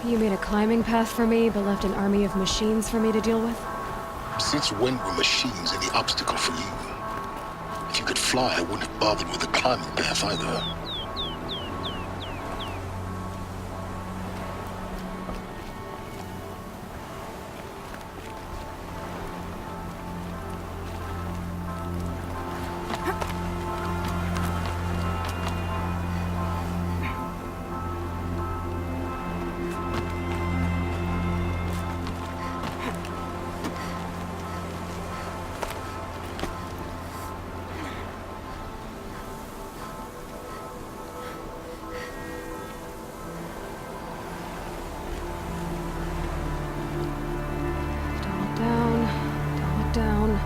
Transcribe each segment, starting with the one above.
You made a climbing path for me, but left an army of machines for me to deal with? Since when were machines any obstacle for you? If you could fly, I wouldn't have bothered with the climbing path either. Down.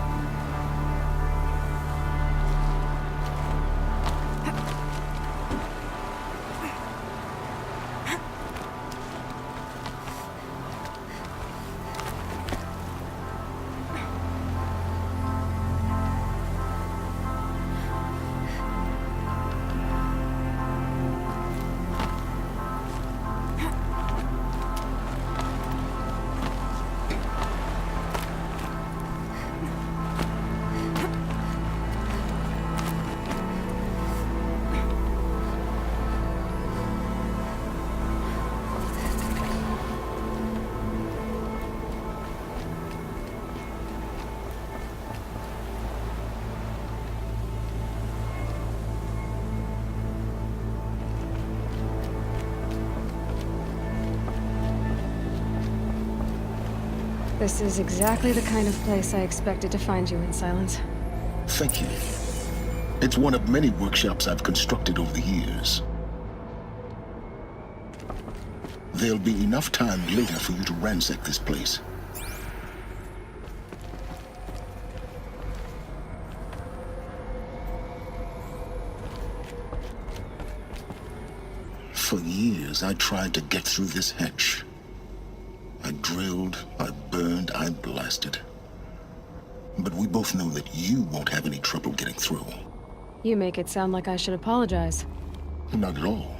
This is exactly the kind of place I expected to find you in, Silence. Thank you. It's one of many workshops I've constructed over the years. There'll be enough time later for you to ransack this place. For years, I tried to get through this hatch. I drilled, I burned, I blasted. But we both know that you won't have any trouble getting through. You make it sound like I should apologize. Not at all.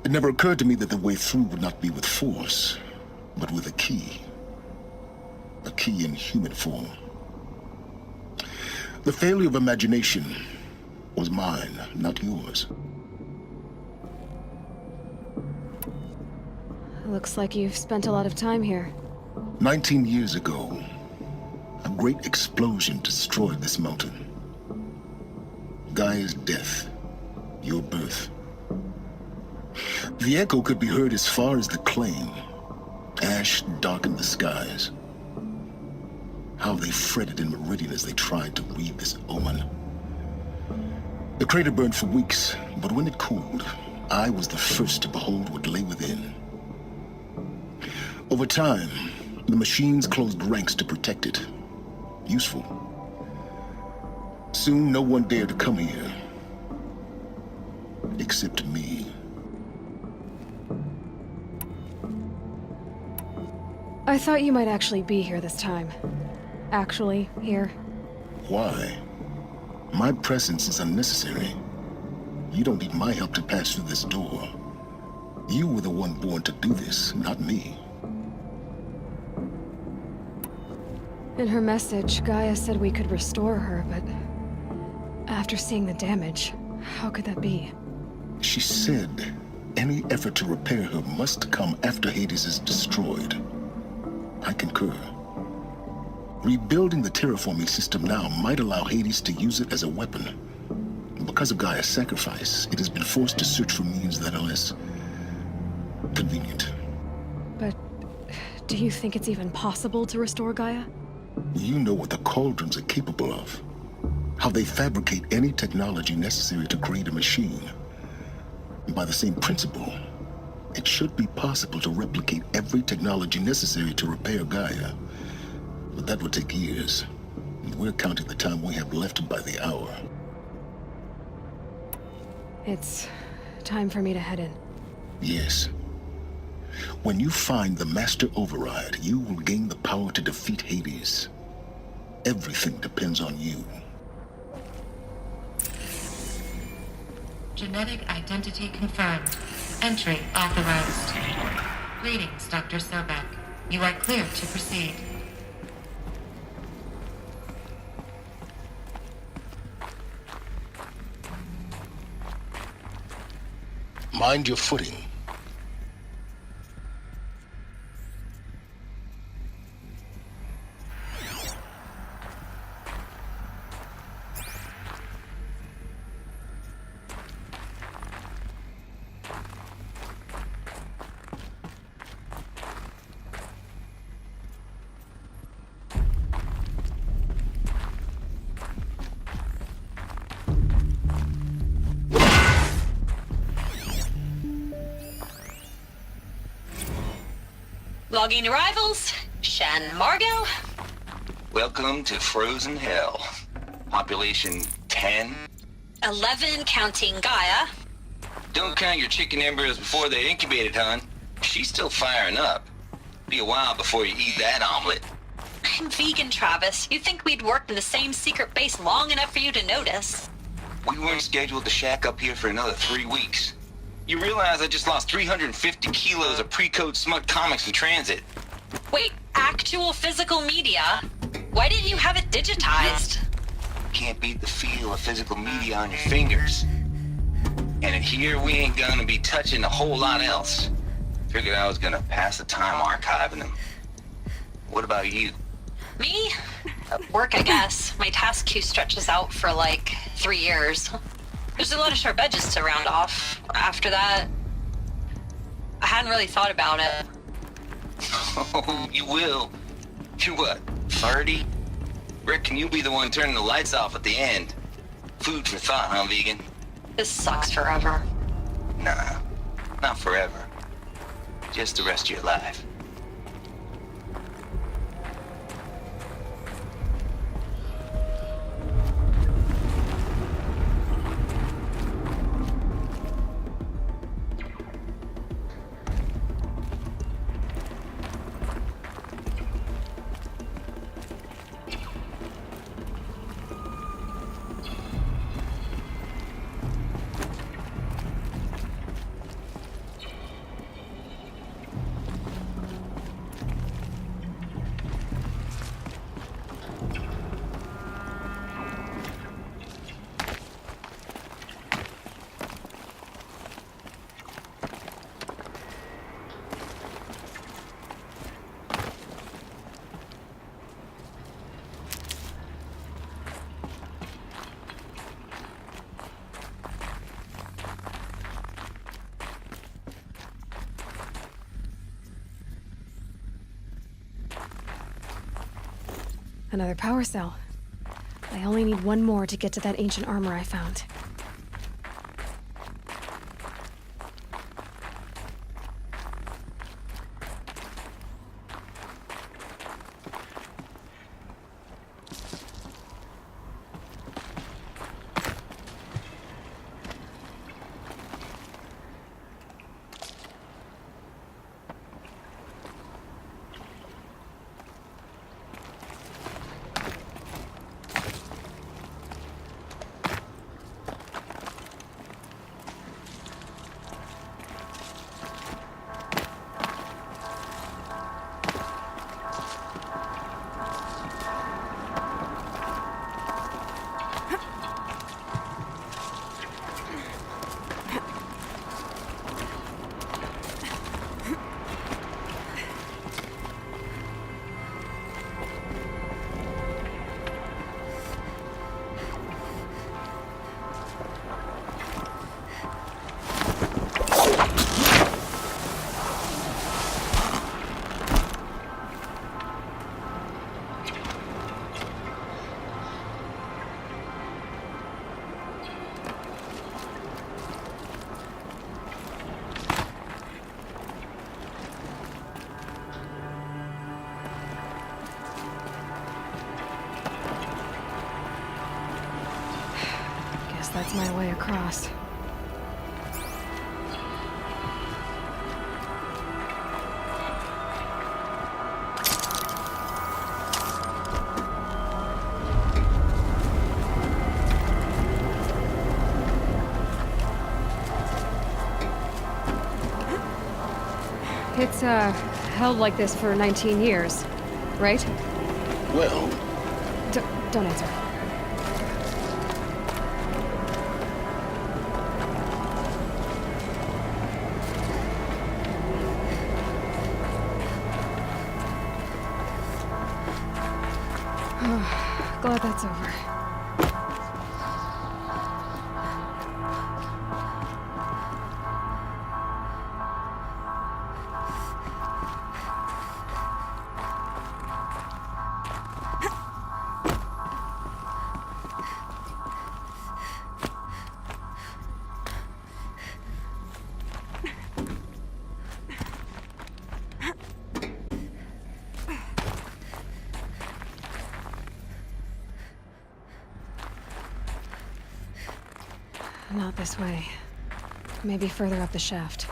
It never occurred to me that the way through would not be with force, but with a key. A key in human form. The failure of imagination was mine, not yours. Looks like you've spent a lot of time here. 19 years ago, a great explosion destroyed this mountain. Gaia's death, your birth. The echo could be heard as far as the claim. Ash darkened the skies. How they fretted in Meridian as they tried to read this omen. The crater burned for weeks, but when it cooled, I was the first to behold what lay within. Over time, the machines closed ranks to protect it. Useful. Soon, no one dared to come here. Except me. I thought you might actually be here this time. Actually, here. Why? My presence is unnecessary. You don't need my help to pass through this door. You were the one born to do this, not me. In her message, Gaia said we could restore her, but after seeing the damage, how could that be? She said any effort to repair her must come after Hades is destroyed. I concur. Rebuilding the terraforming system now might allow Hades to use it as a weapon. Because of Gaia's sacrifice, it has been forced to search for means that are less convenient. But do you think it's even possible to restore Gaia? You know what the Cauldrons are capable of. How they fabricate any technology necessary to create a machine. By the same principle, it should be possible to replicate every technology necessary to repair Gaia. But that would take years. And we're counting the time we have left by the hour. It's time for me to head in. Yes. When you find the Master Override, you will gain the power to defeat Hades. Everything depends on you. Genetic identity confirmed. Entry authorized. Greetings, Dr. Sobek. You are cleared to proceed. Mind your footing. Logging arrivals. Shen Margot. Welcome to Frozen Hell. Population 10. 11 counting Gaia. Don't count your chicken embryos before they're incubated, hon. She's still firing up. Be a while before you eat that omelet. I'm vegan, Travis. You'd think we'd worked in the same secret base long enough for you to notice. We weren't scheduled to shack up here for another 3 weeks. You realize I just lost 350 kilos of pre-code smut comics in transit. Wait, actual physical media? Why didn't you have it digitized? Can't beat the feel of physical media on your fingers. And in here, we ain't gonna be touching a whole lot else. Figured I was gonna pass the time archiving them. What about you? Me? Work, I guess. My task queue stretches out for like 3 years. There's a lot of sharp edges to round off. After that, I hadn't really thought about it. Oh, you will. You're what, 30? Reckon you'll be the one turning the lights off at the end. Food for thought, huh, vegan? This sucks forever. Nah, not forever. Just the rest of your life. Another power cell. I only need one more to get to that ancient armor I found. That's my way across. It's, held like this for 19 years, right? Well, Don't answer. Glad that's over. Not this way. Maybe further up the shaft.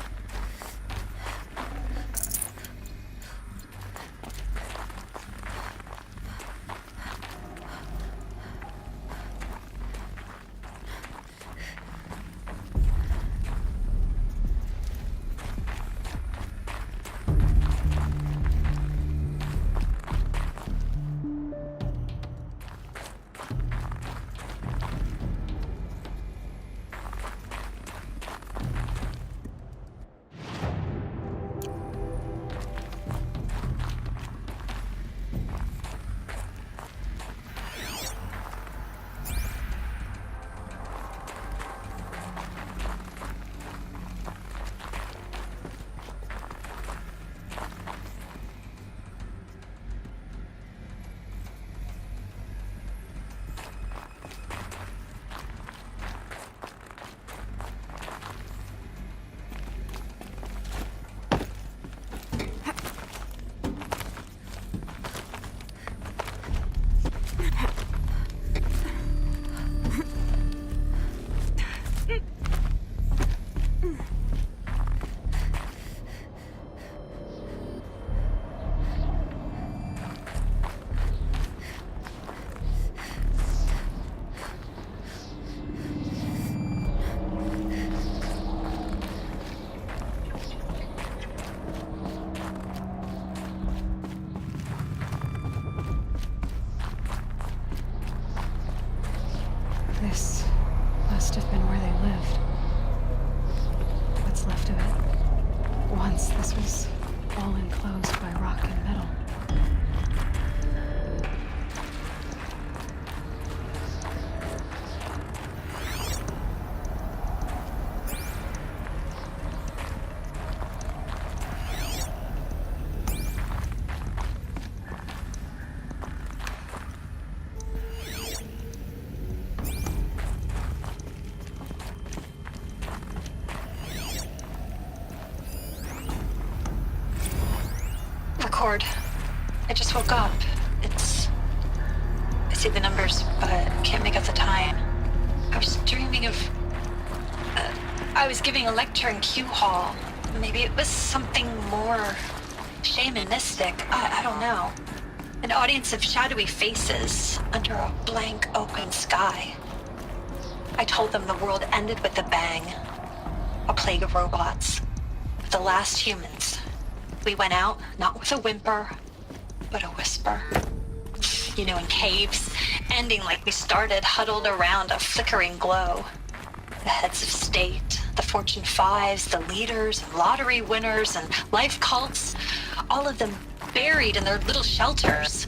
This must have been where they lived. What's left of it. Once this was all enclosed by rock and metal. Record. I just woke up. I see the numbers, but can't make out the time. I was dreaming of... I was giving a lecture in Q Hall. Maybe it was something more shamanistic. I don't know. An audience of shadowy faces under a blank open sky. I told them the world ended with a bang. A plague of robots. The last humans. We went out, not with a whimper, but a whisper. You know, in caves, ending like we started, huddled around a flickering glow. The heads of state, the Fortune 5s, the leaders, and lottery winners, and life cults, all of them buried in their little shelters.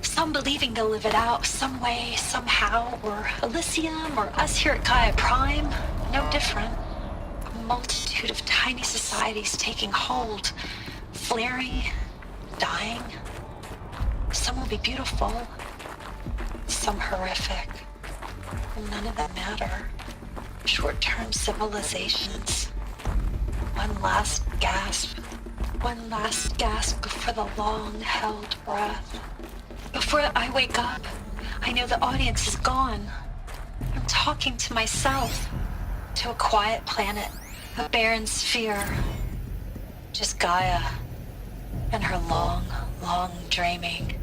Some believing they'll live it out some way, somehow, or Elysium, or us here at Gaia Prime, no different. A multitude of tiny societies taking hold, flaring, dying. Some will be beautiful, some horrific. None of them matter. Short-term civilizations. One last gasp. One last gasp before the long-held breath. Before I wake up, I know the audience is gone. I'm talking to myself. To a quiet planet, a barren sphere. Just Gaia. And her long, long dreaming.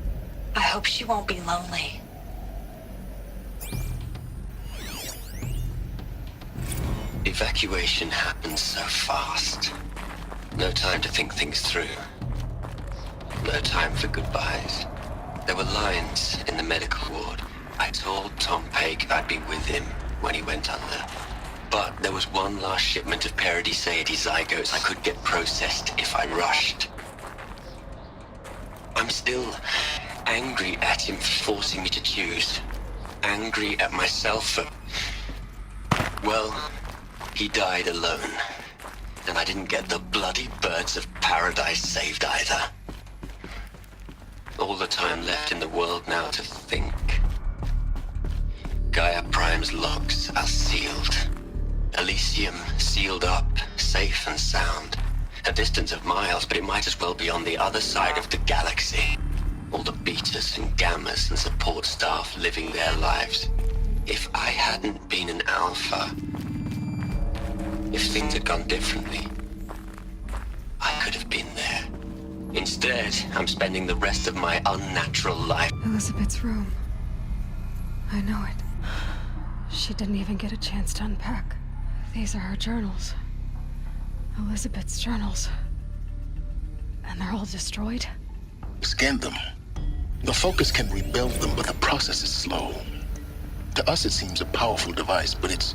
I hope she won't be lonely. Evacuation happened so fast. No time to think things through. No time for goodbyes. There were lines in the medical ward. I told Tom Paige I'd be with him when he went under. But there was one last shipment of Paradis-Saidy zygotes I could get processed if I rushed. I'm still angry at him for forcing me to choose. Angry at myself for... Well, he died alone. And I didn't get the bloody birds of paradise saved either. All the time left in the world now to think. Gaia Prime's logs are sealed. Elysium sealed up, safe and sound. A distance of miles, but it might as well be on the other side of the galaxy. All the betas and gammas and support staff living their lives. If I hadn't been an alpha, if things had gone differently, I could have been there. Instead, I'm spending the rest of my unnatural life. Elizabeth's room. I know it. She didn't even get a chance to unpack. These are her journals. Elizabeth's journals. And they're all destroyed? Scan them. The Focus can rebuild them, but the process is slow. To us, it seems a powerful device, but its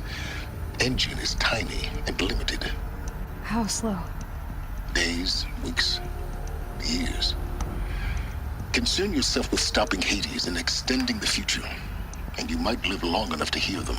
engine is tiny and limited. How slow? Days, weeks, years. Concern yourself with stopping Hades and extending the future, and you might live long enough to hear them.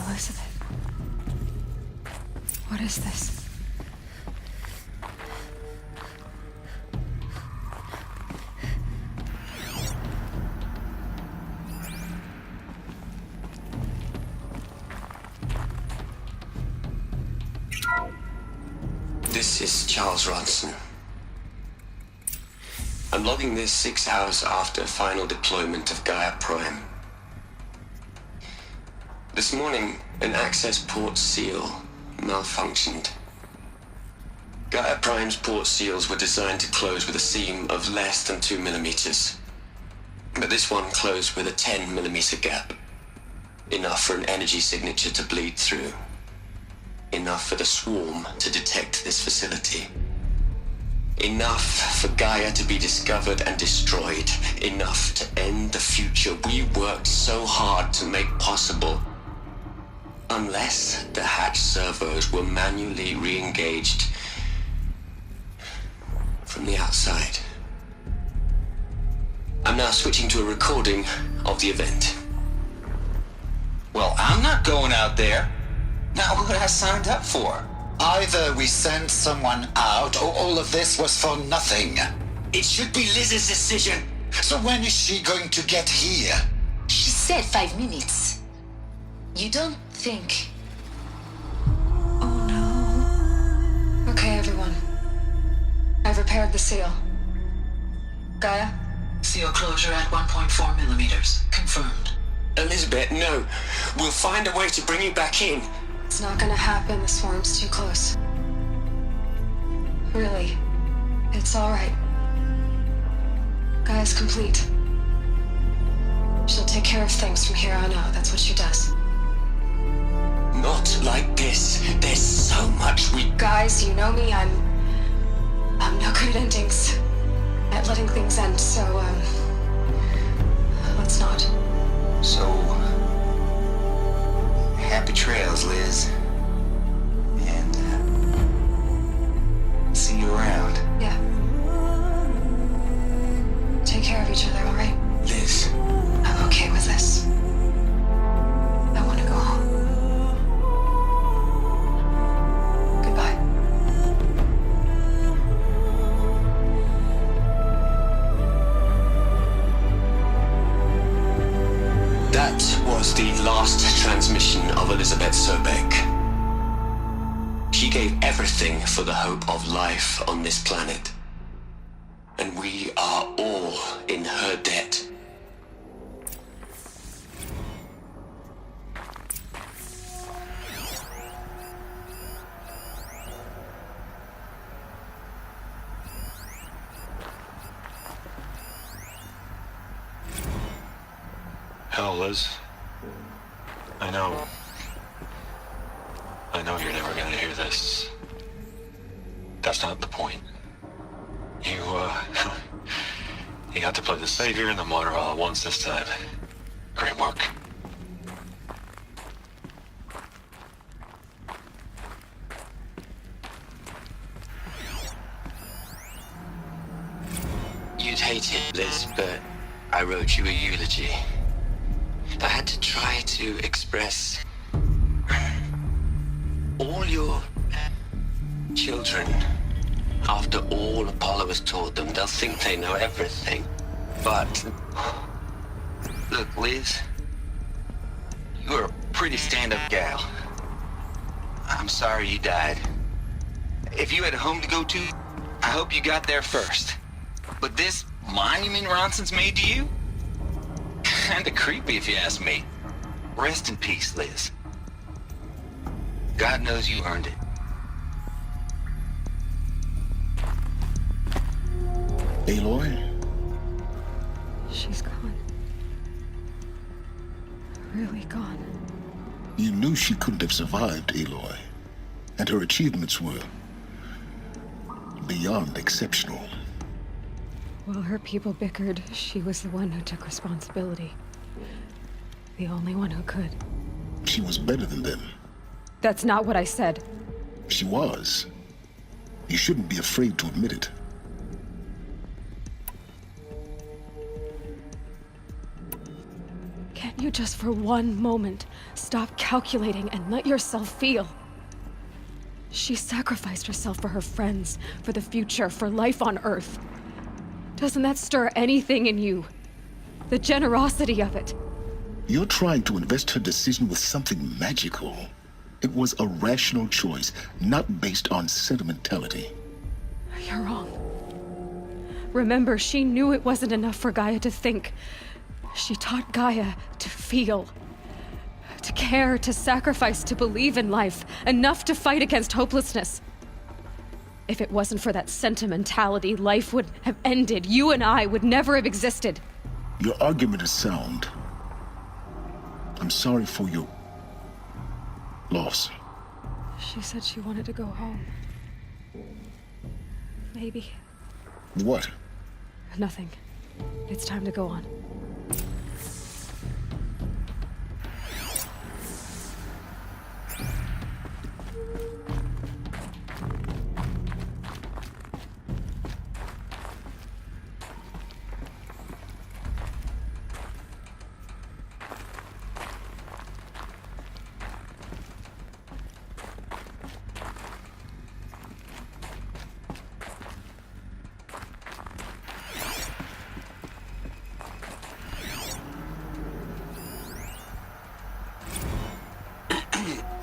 Elizabeth. What is this? This is Charles Ronson. I'm logging this 6 hours after final deployment of Gaia Prime. This morning, an access port seal malfunctioned. Gaia Prime's port seals were designed to close with a seam of less than 2 millimeters. But this one closed with a 10 millimeter gap. Enough for an energy signature to bleed through. Enough for the swarm to detect this facility. Enough for Gaia to be discovered and destroyed. Enough to end the future we worked so hard to make possible. Unless the hatch servos were manually re-engaged from the outside. I'm now switching to a recording of the event. Well, I'm not going out there. Not what I signed up for. Either we sent someone out, or all of this was for nothing. It should be Liz's decision. So when is she going to get here? She said 5 minutes. You don't think... Okay, everyone. repaired the seal. Gaia? Seal closure at 1.4 millimeters. Confirmed. Elizabeth, no. We'll find a way to bring you back in. It's not gonna happen. The swarm's too close. Really. It's alright. Gaia's complete. She'll take care of things from here on out. That's what she does. Not like this. There's so much we... Guys, you know me. I'm no good at endings. At letting things end, so, let's not. So, happy trails, Liz. And, see you around. Yeah. Take care of each other, alright? Liz. I'm okay with this. I want to go home. Goodbye. That was the last transmission of Elizabeth Sobek. She gave everything for the hope of life on this planet. And we are all in her debt. Hell, Liz. I know you're never gonna hear this. That's not the point. You got to play the savior and the martyr all at once this time. Great work. You'd hate it, Liz, but I wrote you a eulogy. I had to try to express all your children. After all Apollo has taught them, they'll think they know everything. But Look, Liz, you're a pretty stand-up gal. I'm sorry you died. If you had a home to go to, I hope you got there first. But this monument Ronson's made to you? Kinda creepy if you ask me. Rest in peace, Liz. God knows you earned it. Aloy? She's gone. Really gone. You knew she couldn't have survived, Aloy. And her achievements were beyond exceptional. While her people bickered, she was the one who took responsibility. The only one who could. She was better than them. That's not what I said. She was. You shouldn't be afraid to admit it. Can't you just for one moment stop calculating and let yourself feel? She sacrificed herself for her friends, for the future, for life on Earth. Doesn't that stir anything in you? The generosity of it. You're trying to invest her decision with something magical. It was a rational choice, not based on sentimentality. You're wrong. Remember, she knew it wasn't enough for Gaia to think. She taught Gaia to feel. To care, to sacrifice, to believe in life. Enough to fight against hopelessness. If it wasn't for that sentimentality, life would have ended. You and I would never have existed. Your argument is sound. I'm sorry for your loss. She said she wanted to go home. Maybe. What? Nothing. It's time to go on.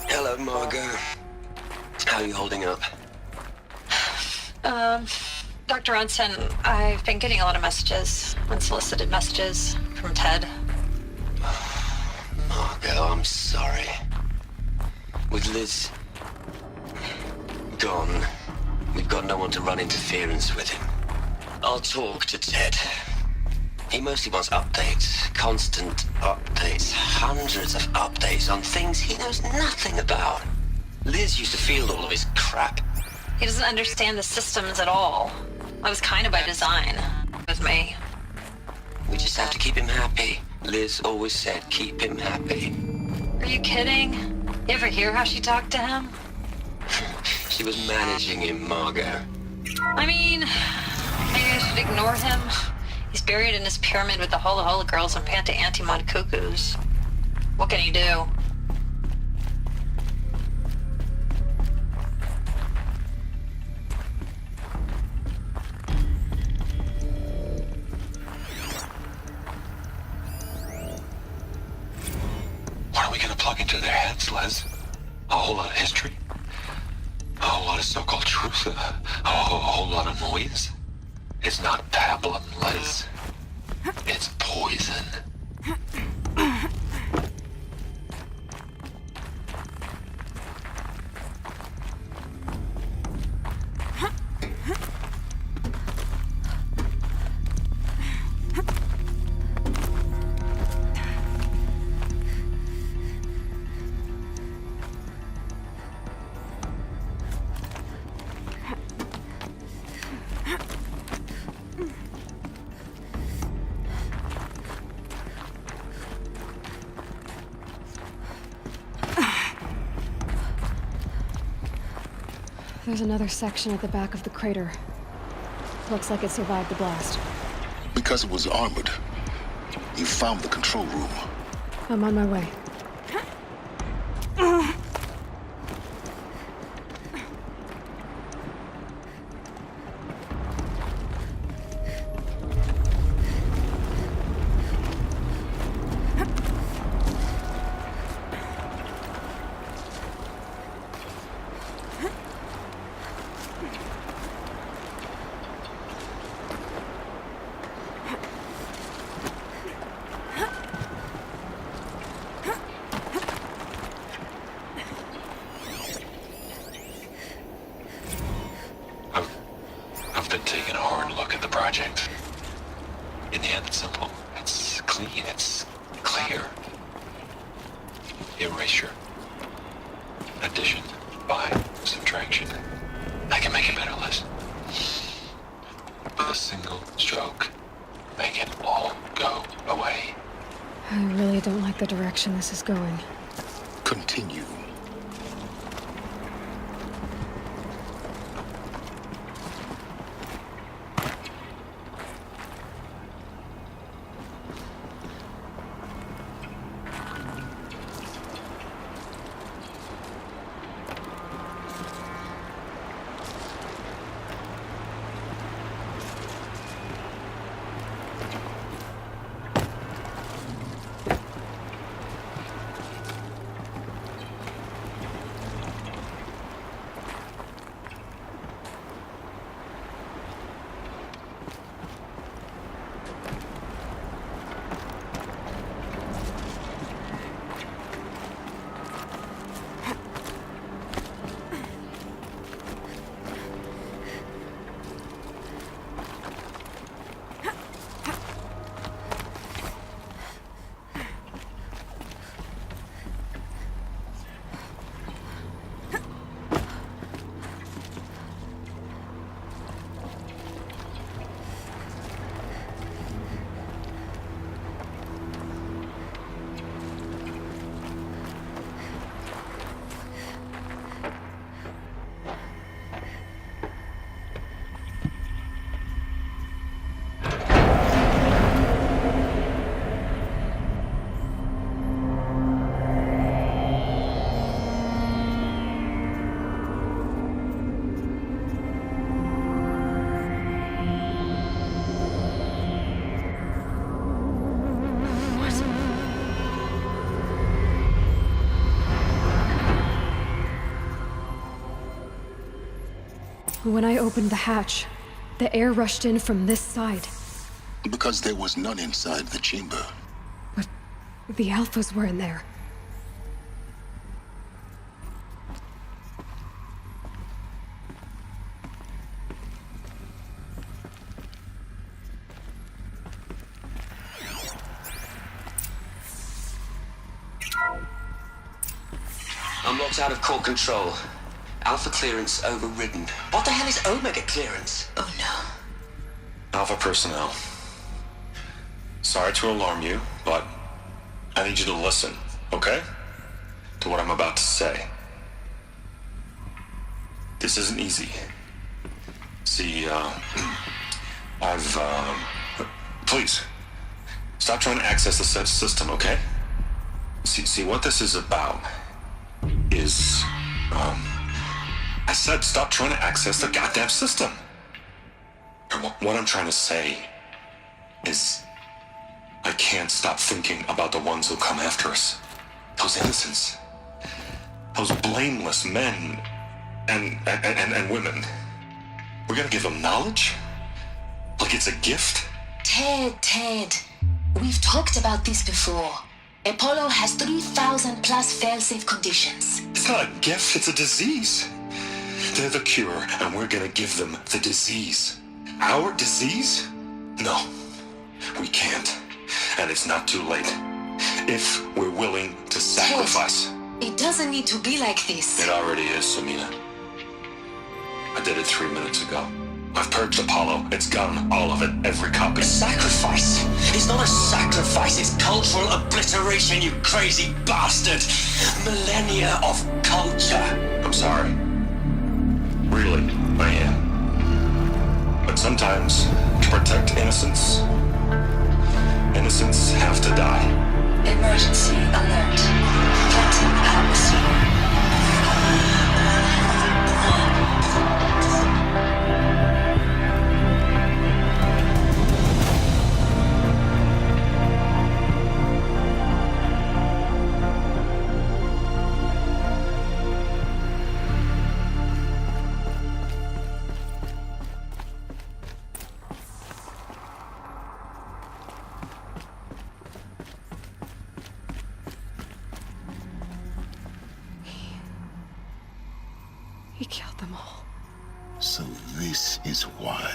Hello, Margot. How are you holding up? Dr. Ronson, I've been getting a lot of messages, unsolicited messages from Ted. Margot, I'm sorry. With Liz gone, we've got no one to run interference with him. I'll talk to Ted. He mostly wants updates, constant updates, hundreds of updates on things he knows nothing about. Liz used to field all of his crap. He doesn't understand the systems at all. That was kind of by design with me. We just have to keep him happy. Liz always said, keep him happy. Are you kidding? You ever hear how she talked to him? She was managing him, Margot. I mean, maybe I should ignore him. He's buried in his pyramid with the Hola Hola girls and Panta Antimon cuckoos. What can he do? What are we gonna plug into their heads, Les? A whole lot of history? A whole lot of so-called truth? A whole lot of noise? It's not pablum, Les. It's poison. There's another section at the back of the crater. Looks like it survived the blast. Because it was armored, you found the control room. I'm on my way. I've been taking a hard look at the project. In the end, it's simple. It's clean. It's clear. Erasure. Addition. By. Subtraction. I can make it better, Liz. With a single stroke. Make it all go away. I really don't like the direction this is going. Continue. When I opened the hatch, The air rushed in from this side. Because there was none inside the chamber. But the Alphas were in there. Unlocked out of core control. Alpha clearance overridden. What the hell is Omega clearance? Oh no. Alpha personnel. Sorry to alarm you, but I need you to listen, okay? To what I'm about to say. This isn't easy. See, please, stop trying to access the system, okay? See, what this is about is, I said stop trying to access the goddamn system. What I'm trying to say is I can't stop thinking about the ones who come after us. Those innocents. Those blameless men and women. We're gonna give them knowledge? Like it's a gift? Ted. We've talked about this before. Apollo has 3,000 plus fail-safe conditions. It's not a gift, it's a disease. They're the cure, and we're gonna give them the disease. Our disease? No, we can't. And it's not too late. If we're willing to sacrifice. It doesn't need to be like this. It already is, Samina. I did it 3 minutes ago. I've purged Apollo. It's gone. All of it. Every copy. A sacrifice? It's not a sacrifice, it's cultural obliteration, you crazy bastard! Millennia of culture! I'm sorry. Really, I am. But sometimes, to protect innocence, innocents have to die. Emergency alert. Captain Atmosphere. He killed them all. So this is why.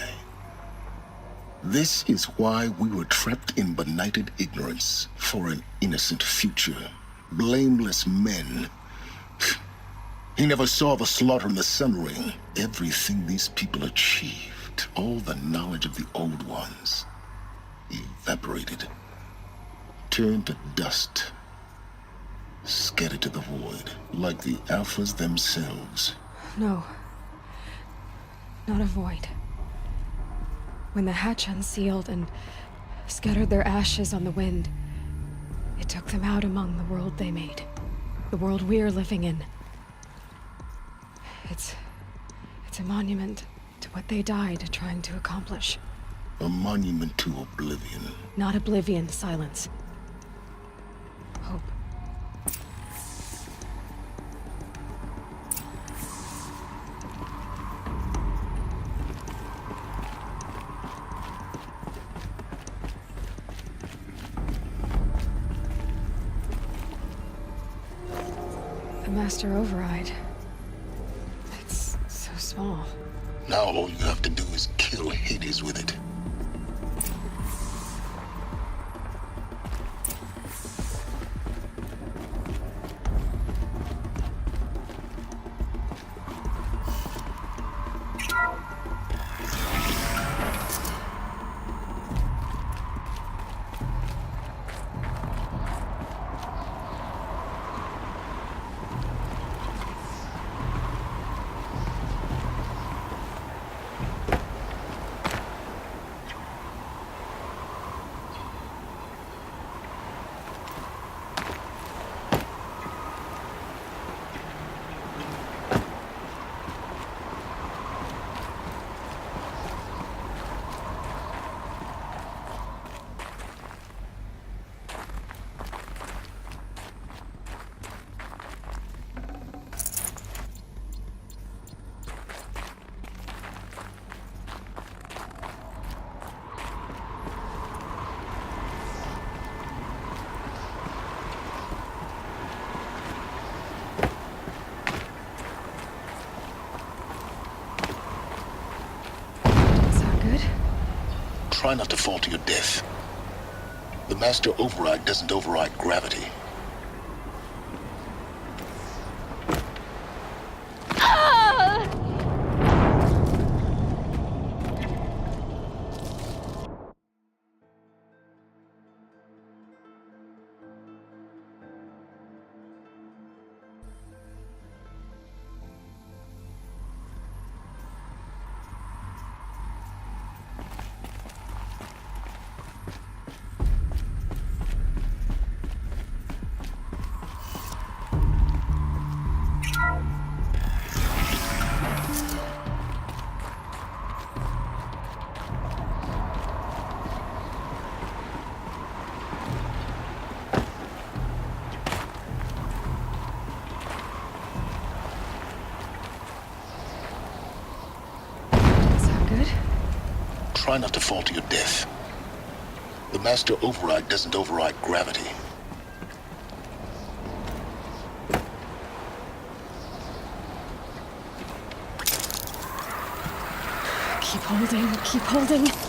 This is why we were trapped in benighted ignorance for an innocent future. Blameless men. He never saw the slaughter in the Sun Ring. Everything these people achieved, all the knowledge of the old ones, evaporated, turned to dust, scattered to the void, like the Alphas themselves. No. Not a void. When the hatch unsealed and scattered their ashes on the wind, it took them out among the world they made. The world we're living in. It's a monument to what they died trying to accomplish. A monument to oblivion. Not oblivion, Silence. Hope. The Master Override. It's so small. Now all you have to do is kill Hades with it. Try not to fall to your death. The master override doesn't override gravity. Try not to fall to your death. The master override doesn't override gravity. Keep holding, keep holding.